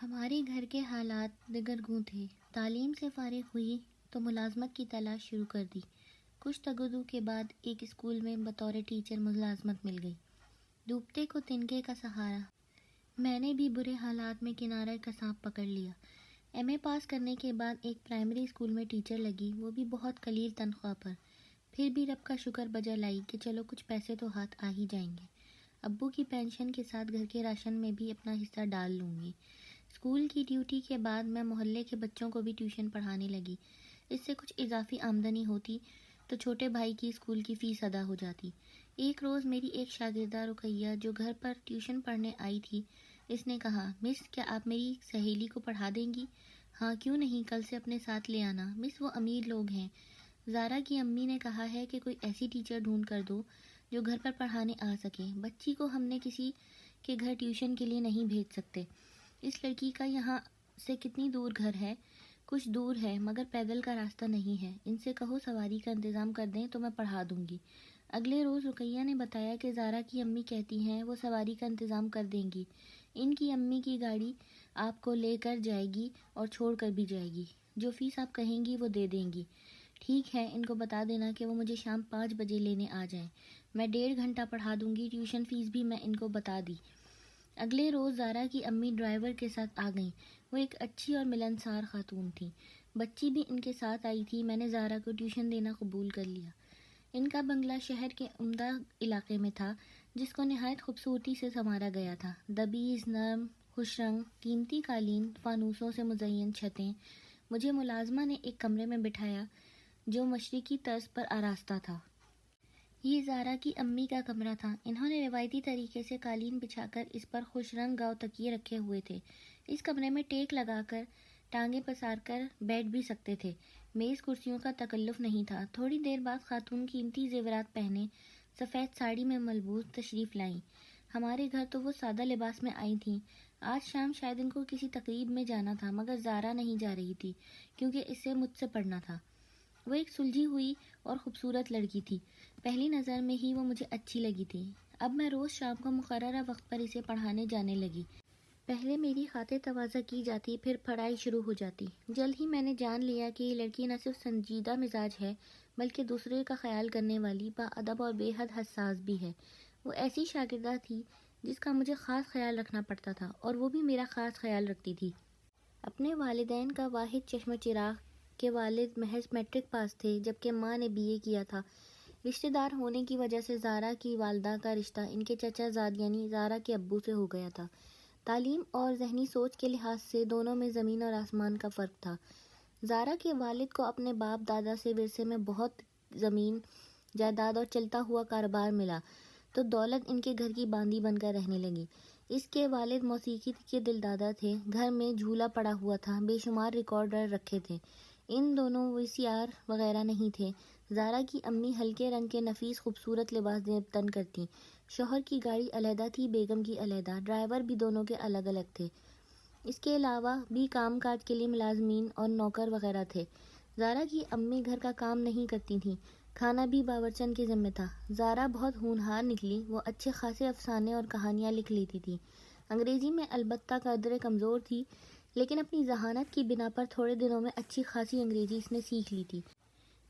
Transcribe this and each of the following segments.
ہمارے گھر کے حالات دگرگوں تھے۔ تعلیم سے فارغ ہوئی تو ملازمت کی تلاش شروع کر دی۔ کچھ تگدو کے بعد ایک اسکول میں بطور ٹیچر ملازمت مل گئی۔ ڈوبتے کو تنکے کا سہارا۔ میں نے بھی برے حالات میں کنارے کا سانپ پکڑ لیا۔ ایم اے پاس کرنے کے بعد ایک پرائمری اسکول میں ٹیچر لگی، وہ بھی بہت قلیل تنخواہ پر۔ پھر بھی رب کا شکر بجا لائی کہ چلو کچھ پیسے تو ہاتھ آ ہی جائیں گے۔ ابو کی پینشن کے ساتھ گھر کے راشن میں بھی اپنا حصہ ڈال لوں گی۔ اسکول کی ڈیوٹی کے بعد میں محلے کے بچوں کو بھی ٹیوشن پڑھانے لگی۔ اس سے کچھ اضافی آمدنی ہوتی تو چھوٹے بھائی کی اسکول کی فیس ادا ہو جاتی۔ ایک روز میری ایک شاگردہ رقیہ جو گھر پر ٹیوشن پڑھنے آئی تھی، اس نے کہا، مس کیا آپ میری سہیلی کو پڑھا دیں گی؟ ہاں کیوں نہیں، کل سے اپنے ساتھ لے آنا، مس وہ امیر لوگ ہیں۔ زارا کی امی نے کہا ہے کہ کوئی ایسی ٹیچر ڈھونڈ کر دو جو گھر پر پڑھانے آ سکے۔ بچی کو ہم نے کسی کے گھر ٹیوشن کے لیے نہیں بھیج سکتے۔ اس لڑکی کا یہاں سے کتنی دور گھر ہے؟ کچھ دور ہے مگر پیدل کا راستہ نہیں ہے۔ ان سے کہو سواری کا انتظام کر دیں تو میں پڑھا دوں گی۔ اگلے روز رقیہ نے بتایا کہ زارا کی امی کہتی ہیں وہ سواری کا انتظام کر دیں گی۔ ان کی امی کی گاڑی آپ کو لے کر جائے گی اور چھوڑ کر بھی جائے گی۔ جو فیس آپ کہیں گی وہ دے دیں گی۔ ٹھیک ہے، ان کو بتا دینا کہ وہ مجھے شام 5 بجے لینے آ جائیں۔ میں 1.5 گھنٹہ پڑھا دوں گی، ٹیوشن فیس بھی میں ان کو بتا دی۔ اگلے روز زارا کی امی ڈرائیور کے ساتھ آ گئیں۔ وہ ایک اچھی اور ملنسار خاتون تھی۔ بچی بھی ان کے ساتھ آئی تھی۔ میں نے زارا کو ٹیوشن دینا قبول کر لیا۔ ان کا بنگلہ شہر کے عمدہ علاقے میں تھا، جس کو نہایت خوبصورتی سے سنوارا گیا تھا۔ دبیز، نرم، خوش رنگ، قیمتی قالین، فانوسوں سے مزین چھتیں۔ مجھے ملازمہ نے ایک کمرے میں بٹھایا جو مشرقی طرز پر آراستہ تھا۔ یہ زارا کی امی کا کمرہ تھا۔ انہوں نے روایتی طریقے سے قالین بچھا کر اس پر خوش رنگ گاؤ تکیے رکھے ہوئے تھے۔ اس کمرے میں ٹیک لگا کر ٹانگیں پسار کر بیٹھ بھی سکتے تھے۔ میز کرسیوں کا تکلف نہیں تھا۔ تھوڑی دیر بعد خاتون قیمتی زیورات پہنے، سفید ساڑی میں ملبوس تشریف لائیں۔ ہمارے گھر تو وہ سادہ لباس میں آئی تھیں۔ آج شام شاید ان کو کسی تقریب میں جانا تھا، مگر زارا نہیں جا رہی تھی کیونکہ اسے مجھ سے پڑھنا تھا۔ وہ ایک سلجھی ہوئی اور خوبصورت لڑکی تھی۔ پہلی نظر میں ہی وہ مجھے اچھی لگی تھی۔ اب میں روز شام کو مقررہ وقت پر اسے پڑھانے جانے لگی۔ پہلے میری خاطر تواضع کی جاتی، پھر پڑھائی شروع ہو جاتی۔ جلد ہی میں نے جان لیا کہ یہ لڑکی نہ صرف سنجیدہ مزاج ہے بلکہ دوسرے کا خیال کرنے والی، باادب اور بے حد حساس بھی ہے۔ وہ ایسی شاگردہ تھی جس کا مجھے خاص خیال رکھنا پڑتا تھا اور وہ بھی میرا خاص خیال رکھتی تھی۔ اپنے والدین کا واحد چشم چراغ کے والد محض میٹرک پاس تھے جبکہ ماں نے BA کیا تھا۔ رشتہ دار ہونے کی وجہ سے زارا کی والدہ کا رشتہ ان کے چچا زاد یعنی زارا کے ابو سے ہو گیا تھا۔ تعلیم اور ذہنی سوچ کے لحاظ سے دونوں میں زمین اور آسمان کا فرق تھا۔ زارا کے والد کو اپنے باپ دادا سے ورثے میں بہت زمین جائیداد اور چلتا ہوا کاروبار ملا تو دولت ان کے گھر کی باندھی بن کر رہنے لگی۔ اس کے والد موسیقی کے دلدادہ تھے۔ گھر میں جھولا پڑا ہوا تھا، بے شمار ریکارڈر رکھے تھے۔ ان دونوں VCR وغیرہ نہیں تھے۔ زارا کی امی ہلکے رنگ کے نفیس خوبصورت لباس تن کرتی۔ شوہر کی گاڑی علیحدہ تھی، بیگم کی علیحدہ، ڈرائیور بھی دونوں کے الگ الگ تھے۔ اس کے علاوہ بھی کام کاج کے لیے ملازمین اور نوکر وغیرہ تھے۔ زارا کی امی گھر کا کام نہیں کرتی تھیں، کھانا بھی باورچن کے ذمہ تھا۔ زارا بہت ہونہار نکلی۔ وہ اچھے خاصے افسانے اور کہانیاں لکھ لیتی تھی۔ انگریزی میں البتہ قدرے کمزور تھی، لیکن اپنی ذہانت کی بنا پر تھوڑے دنوں میں اچھی خاصی انگریزی اس نے سیکھ لی تھی۔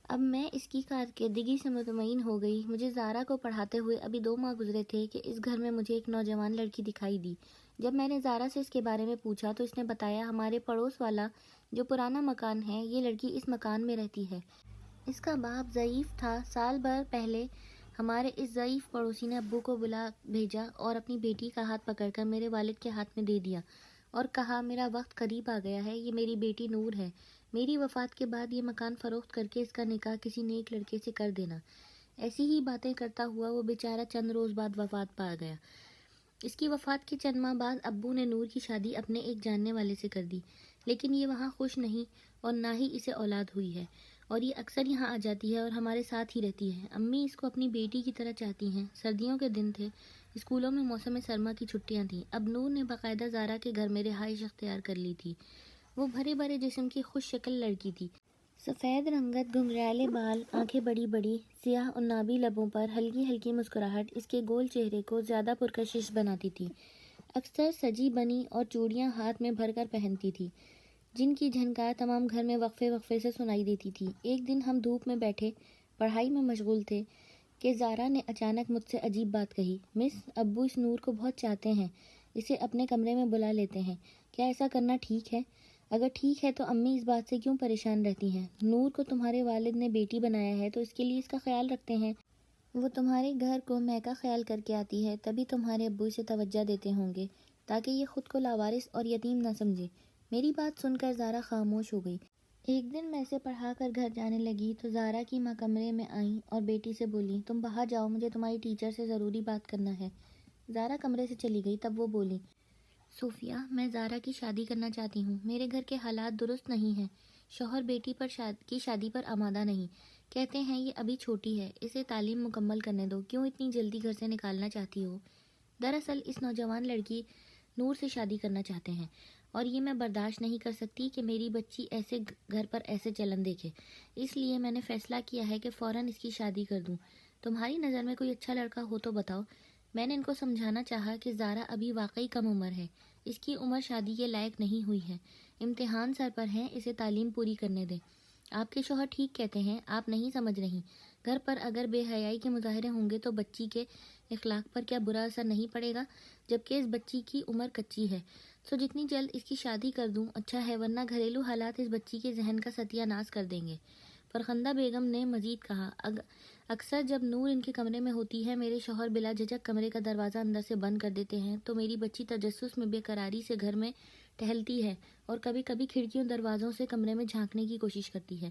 اب میں اس کی کارکردگی سے مطمئن ہو گئی۔ مجھے زارا کو پڑھاتے ہوئے ابھی 2 ماہ گزرے تھے کہ اس گھر میں مجھے ایک نوجوان لڑکی دکھائی دی۔ جب میں نے زارا سے اس کے بارے میں پوچھا تو اس نے بتایا، ہمارے پڑوس والا جو پرانا مکان ہے، یہ لڑکی اس مکان میں رہتی ہے۔ اس کا باپ ضعیف تھا۔ سال بھر پہلے ہمارے اس ضعیف پڑوسی نے ابو کو بلا بھیجا اور اپنی بیٹی کا ہاتھ پکڑ کر میرے والد کے ہاتھ میں دے دیا اور کہا، میرا وقت قریب آ گیا ہے، یہ میری بیٹی نور ہے۔ میری وفات کے بعد یہ مکان فروخت کر کے اس کا نکاح کسی نیک لڑکے سے کر دینا۔ ایسی ہی باتیں کرتا ہوا وہ بیچارہ چند روز بعد وفات پا گیا۔ اس کی وفات کے چند ماہ بعد ابو نے نور کی شادی اپنے ایک جاننے والے سے کر دی، لیکن یہ وہاں خوش نہیں اور نہ ہی اسے اولاد ہوئی ہے، اور یہ اکثر یہاں آ جاتی ہے اور ہمارے ساتھ ہی رہتی ہے۔ امی اس کو اپنی بیٹی کی طرح چاہتی ہیں۔ سردیوں کے دن تھے، اسکولوں میں موسم سرما کی چھٹیاں تھیں۔ اب نور نے باقاعدہ زارا کے گھر میں رہائش اختیار کر لی تھی۔ وہ بھرے بھرے جسم کی خوش شکل لڑکی تھی۔ سفید رنگت، گھنگریالے بال، آنکھیں بڑی بڑی، سیاہ عنابی لبوں پر ہلکی ہلکی مسکراہٹ اس کے گول چہرے کو زیادہ پرکشش بناتی تھی۔ اکثر سجی بنی اور چوڑیاں ہاتھ میں بھر کر پہنتی تھی، جن کی جھنکار تمام گھر میں وقفے وقفے سے سنائی دیتی تھی۔ ایک دن ہم دھوپ میں بیٹھے پڑھائی میں مشغول تھے کہ زارا نے اچانک مجھ سے عجیب بات کہی، مس، ابو اس نور کو بہت چاہتے ہیں، اسے اپنے کمرے میں بلا لیتے ہیں، کیا ایسا کرنا ٹھیک ہے؟ اگر ٹھیک ہے تو امی اس بات سے کیوں پریشان رہتی ہیں؟ نور کو تمہارے والد نے بیٹی بنایا ہے تو اس کے لیے اس کا خیال رکھتے ہیں، وہ تمہارے گھر کو میں کا خیال کر کے آتی ہے، تبھی تمہارے ابو اسے توجہ دیتے ہوں گے تاکہ یہ خود کو لاوارث اور یتیم نہ سمجھے۔ میری بات سن کر زارا خاموش ہو گئی۔ ایک دن میں سے پڑھا کر گھر جانے لگی تو زارا کی ماں کمرے میں آئیں اور بیٹی سے بولی، تم باہر جاؤ، مجھے تمہاری ٹیچر سے ضروری بات کرنا ہے۔ زارا کمرے سے چلی گئی، تب وہ بولی، صوفیہ، میں زارا کی شادی کرنا چاہتی ہوں، میرے گھر کے حالات درست نہیں ہیں، شوہر بیٹی کی شادی پر آمادہ نہیں، کہتے ہیں یہ ابھی چھوٹی ہے، اسے تعلیم مکمل کرنے دو، کیوں اتنی جلدی گھر سے نکالنا چاہتی ہو؟ دراصل اس نوجوان لڑکی نور سے شادی کرنا چاہتے ہیں اور یہ میں برداشت نہیں کر سکتی کہ میری بچی ایسے گھر پر ایسے چلن دیکھے، اس لیے میں نے فیصلہ کیا ہے کہ فوراً اس کی شادی کر دوں۔ تمہاری نظر میں کوئی اچھا لڑکا ہو تو بتاؤ۔ میں نے ان کو سمجھانا چاہا کہ زارا ابھی واقعی کم عمر ہے، اس کی عمر شادی کے لائق نہیں ہوئی ہے، امتحان سر پر ہیں، اسے تعلیم پوری کرنے دیں۔ آپ کے شوہر ٹھیک کہتے ہیں، آپ نہیں سمجھ رہی، گھر پر اگر بے حیائی کے مظاہرے ہوں گے تو بچی کے اخلاق پر کیا برا اثر نہیں پڑے گا، جبکہ اس بچی کی عمر کچی ہے، سو جتنی جلد اس کی شادی کر دوں اچھا ہے، ورنہ گھریلو حالات اس بچی کے ذہن کا ستیہ ناش کر دیں گے۔ فرخندہ بیگم نے مزید کہا، اکثر جب نور ان کے کمرے میں ہوتی ہے میرے شوہر بلا جھجک کمرے کا دروازہ اندر سے بند کر دیتے ہیں تو میری بچی تجسس میں بے قراری سے گھر میں ٹہلتی ہے اور کبھی کبھی کھڑکیوں دروازوں سے کمرے میں جھانکنے کی کوشش کرتی ہے،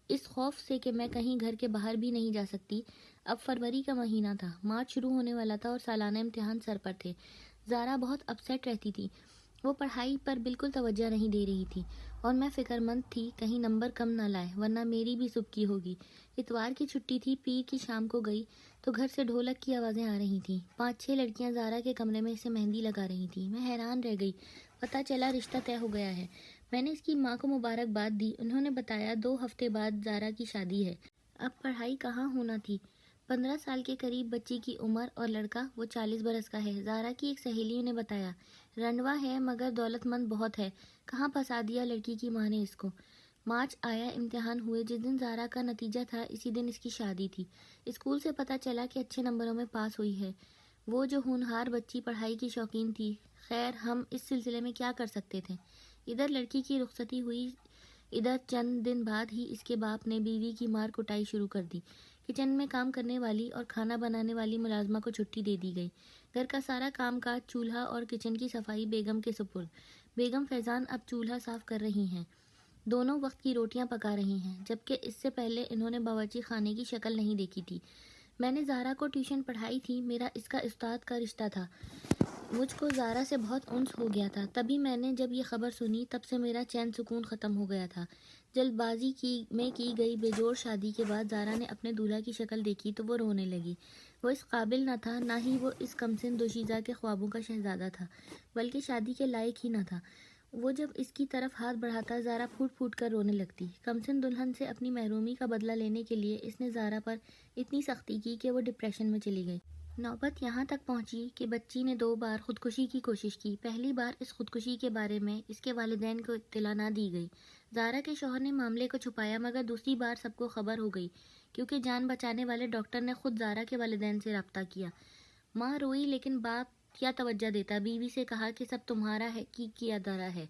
اس خوف سے کہ میں کہیں گھر کے باہر بھی نہیں جا سکتی۔ اب فروری کا مہینہ تھا، مارچ شروع ہونے والا تھا اور سالانہ امتحان سر پر تھے۔ زارا بہت اپسیٹ رہتی تھی، وہ پڑھائی پر بالکل توجہ نہیں دے رہی تھی اور میں فکر مند تھی کہیں نمبر کم نہ لائے ورنہ میری بھی سبکی ہوگی۔ اتوار کی چھٹی تھی، پیر کی شام کو گئی تو گھر سے ڈھولک کی آوازیں آ رہی تھیں، 5-6 لڑکیاں زارا کے کمرے میں اسے مہندی لگا رہی تھیں۔ میں حیران رہ گئی، پتہ چلا رشتہ طے ہو گیا ہے۔ میں نے اس کی ماں کو مبارکباد دی، انہوں نے بتایا 2 ہفتے بعد زارا کی شادی ہے۔ اب پڑھائی کہاں ہونا تھی، 15 سال کے قریب بچی کی عمر اور لڑکا وہ 40 برس کا ہے۔ زارا کی ایک سہیلی نے بتایا، رنڈوا ہے مگر دولت مند بہت ہے، کہاں پھنسا دیا لڑکی کی ماں نے اس کو۔ مارچ آیا، امتحان ہوئے، جس دن زارا کا نتیجہ تھا اسی دن اس کی شادی تھی۔ اسکول سے پتہ چلا کہ اچھے نمبروں میں پاس ہوئی ہے، وہ جو ہونہار بچی پڑھائی کی شوقین تھی۔ خیر، ہم اس سلسلے میں کیا کر سکتے تھے؟ ادھر لڑکی کی رخصتی ہوئی، ادھر چند دن بعد ہی اس کے باپ نے بیوی کی مار کٹائی شروع کر دی۔ کچن میں کام کرنے والی اور کھانا بنانے والی ملازمہ کو چھٹی دے دی گئی۔ گھر کا سارا کام کاج، چولہا اور کچن کی صفائی بیگم کے سپرد۔ بیگم فیضان اب چولہا صاف کر رہی ہیں، دونوں وقت کی روٹیاں پکا رہی ہیں، جبکہ اس سے پہلے انہوں نے باورچی خانے کی شکل نہیں دیکھی تھی۔ میں نے زارا کو ٹیوشن پڑھائی تھی، میرا اس کا استاد کا رشتہ تھا، مجھ کو زارا سے بہت انس ہو گیا تھا۔ تبھی میں نے جب یہ خبر سنی تب سے میرا چین سکون ختم ہو گیا تھا۔ جلد بازی میں کی گئی بے جوڑ شادی کے بعد زارا نے اپنے دولہا کی شکل دیکھی تو وہ رونے لگی۔ وہ اس قابل نہ تھا، نہ ہی وہ اس کمسن دوشیزہ کے خوابوں کا شہزادہ تھا، بلکہ شادی کے لائق ہی نہ تھا۔ وہ جب اس کی طرف ہاتھ بڑھاتا زارا پھوٹ پھوٹ کر رونے لگتی۔ کمسن دلہن سے اپنی محرومی کا بدلہ لینے کے لیے اس نے زارا پر اتنی سختی کی کہ وہ ڈپریشن میں چلی گئی۔ نوبت یہاں تک پہنچی کہ بچی نے 2 بار خودکشی کی کوشش کی۔ پہلی بار اس خودکشی کے بارے میں اس کے والدین کو اطلاع نہ دی گئی۔ زارا کے شوہر نے معاملے کو چھپایا، مگر دوسری بار سب کو خبر ہو گئی کیونکہ جان بچانے والے ڈاکٹر نے خود زارا کے والدین سے رابطہ کیا۔ ماں روئی لیکن باپ کیا توجہ دیتا، بیوی سے کہا کہ سب تمہارا ہے کی کیا دھرا ہے،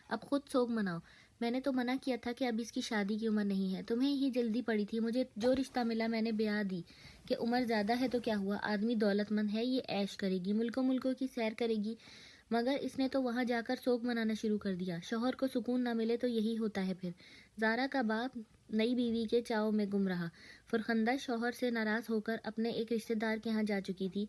اب خود سوگ مناؤ۔ میں نے تو منع کیا تھا کہ اب اس کی شادی کی عمر نہیں ہے، تمہیں ہی جلدی پڑی تھی، مجھے جو رشتہ ملا میں نے بیاہ دی کہ عمر زیادہ ہے تو کیا ہوا، آدمی دولت مند ہے، یہ عیش کرے گی، ملکوں کی سیر کرے گی، مگر اس نے تو وہاں جا کر سوگ منانا شروع کر دیا۔ شوہر کو سکون نہ ملے تو یہی ہوتا ہے پھر۔ زارا کا باپ نئی بیوی کے چاؤ میں گم رہا۔ فرخندہ شوہر سے ناراض ہو کر اپنے ایک رشتہ دار کے ہاں جا چکی تھی۔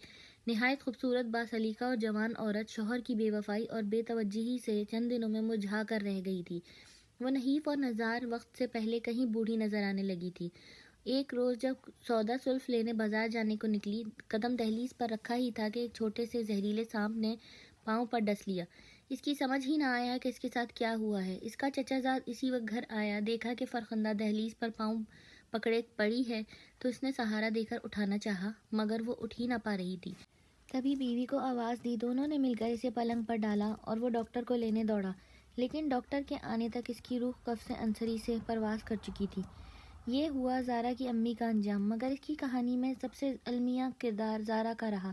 نہایت خوبصورت، باسلیقہ اور جوان عورت شوہر کی بے وفائی اور بے توجہی سے چند دنوں میں مرجھا کر رہ گئی تھی۔ وہ نحیف اور نزار وقت سے پہلے کہیں بوڑھی نظر آنے لگی تھی۔ ایک روز جب سودا سلف لینے بازار جانے کو نکلی، قدم دہلیز پر رکھا ہی تھا کہ ایک چھوٹے سے زہریلے سانپ نے پاؤں پر ڈس لیا۔ اس کی سمجھ ہی نہ آیا کہ اس کے ساتھ کیا ہوا ہے۔ اس کا چچا زاد اسی وقت گھر آیا، دیکھا کہ فرخندہ دہلیز پر پاؤں پکڑے پڑی ہے تو اس نے سہارا دے کر اٹھانا چاہا، مگر وہ اٹھ ہی نہ پا رہی تھی۔ تبھی بیوی کو آواز دی، دونوں نے مل کر اسے پلنگ پر ڈالا اور وہ ڈاکٹر کو لینے دوڑا، لیکن ڈاکٹر کے آنے تک اس کی روح قفس عنصری سے پرواز کر چکی تھی۔ یہ ہوا زارا کی امی کا انجام، مگر اس کی کہانی میں سب سے المیہ کردار زارا کا رہا،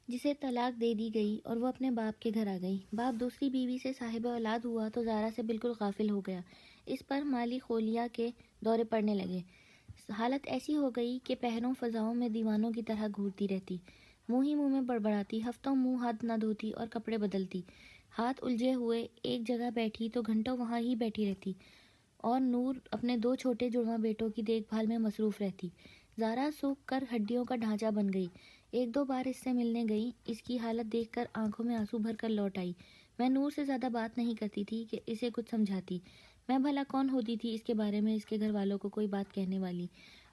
جسے طلاق دے دی گئی اور وہ اپنے باپ کے گھر آ گئی۔ باپ دوسری بیوی سے صاحب اولاد ہوا تو زارا سے بالکل غافل ہو گیا۔ اس پر مالی خولیا کے دورے پڑنے لگے۔ حالت ایسی ہو گئی کہ پہروں فضاؤں میں دیوانوں کی طرح گھورتی رہتی، منہ ہی منہ میں بڑبڑاتی، ہفتوں منہ ہاتھ نہ دھوتی اور کپڑے بدلتی، ہاتھ الجھے ہوئے ایک جگہ بیٹھی تو گھنٹوں وہاں ہی بیٹھی رہتی، اور نور اپنے 2 چھوٹے جڑواں بیٹوں کی دیکھ بھال میں مصروف رہتی۔ زارا سوکھ کر ہڈیوں کا ڈھانچہ بن گئی۔ 1-2 بار اس سے ملنے گئی، اس کی حالت دیکھ کر آنکھوں میں آنسو بھر کر لوٹ آئی۔ میں نور سے زیادہ بات نہیں کرتی تھی کہ اسے کچھ سمجھاتی، میں بھلا کون ہوتی تھی اس کے بارے میں اس کے گھر والوں کو کوئی بات کہنے والی؟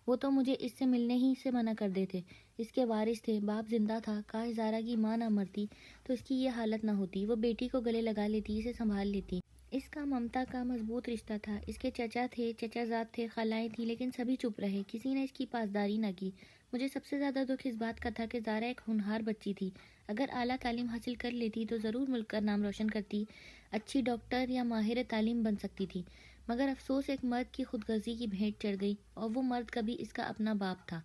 وہ تو مجھے اس سے ملنے ہی سے منع کر دیتے۔ اس کے وارث تھے، باپ زندہ تھا، کاش زارا کی ماں نہ مرتی تو اس کی یہ حالت نہ ہوتی، وہ بیٹی کو گلے لگا لیتی، اسے سنبھال لیتی۔ اس کا ممتا کا مضبوط رشتہ تھا، اس کے چچا تھے، چچا زاد تھے، خالائیں تھیں، لیکن سبھی چپ رہے، کسی نے اس کی پاسداری نہ کی۔ مجھے سب سے زیادہ دکھ اس بات کا تھا کہ زارا ایک ہونہار بچی تھی، اگر اعلیٰ تعلیم حاصل کر لیتی تو ضرور ملک کا نام روشن کرتی، اچھی ڈاکٹر یا ماہر تعلیم بن سکتی تھی، مگر افسوس ایک مرد کی خود غرضی کی بھینٹ چڑھ گئی، اور وہ مرد کبھی اس کا اپنا باپ تھا۔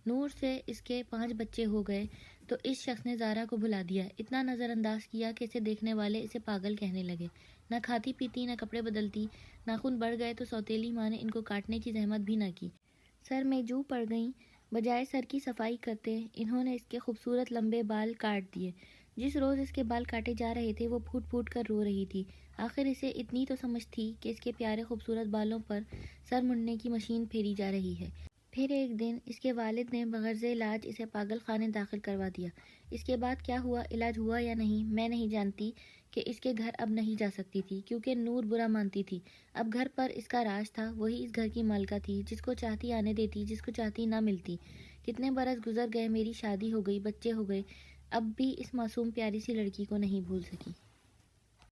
نور سے اس کے 5 بچے ہو گئے تو اس شخص نے زارا کو بھلا دیا، اتنا نظر انداز کیا کہ اسے دیکھنے والے اسے پاگل کہنے لگے۔ نہ کھاتی پیتی، نہ کپڑے بدلتی، ناخن بڑھ گئے تو سوتیلی ماں نے ان کو کاٹنے کی زحمت بھی نہ کی۔ سر میں جو پڑ گئیں، بجائے سر کی صفائی کرتے انہوں نے اس کے خوبصورت لمبے بال کاٹ دیے۔ جس روز اس کے بال کاٹے جا رہے تھے وہ پھوٹ پھوٹ کر رو رہی تھی۔ آخر اسے اتنی تو سمجھ تھی کہ اس کے پیارے خوبصورت بالوں پر سر منڈنے کی مشین پھیری جا رہی ہے۔ پھر ایک دن اس کے والد نے بغرض علاج اسے پاگل خانے داخل کروا دیا۔ اس کے بعد کیا ہوا، علاج ہوا یا نہیں، میں نہیں جانتی کہ اس کے گھر اب نہیں جا سکتی تھی، کیونکہ نور برا مانتی تھی۔ اب گھر پر اس کا راج تھا، وہی اس گھر کی مالکہ تھی، جس کو چاہتی آنے دیتی، جس کو چاہتی نہ ملتی۔ کتنے برس گزر گئے، میری شادی ہو گئی، بچے ہو گئے، اب بھی اس معصوم پیاری سی لڑکی کو نہیں بھول سکی۔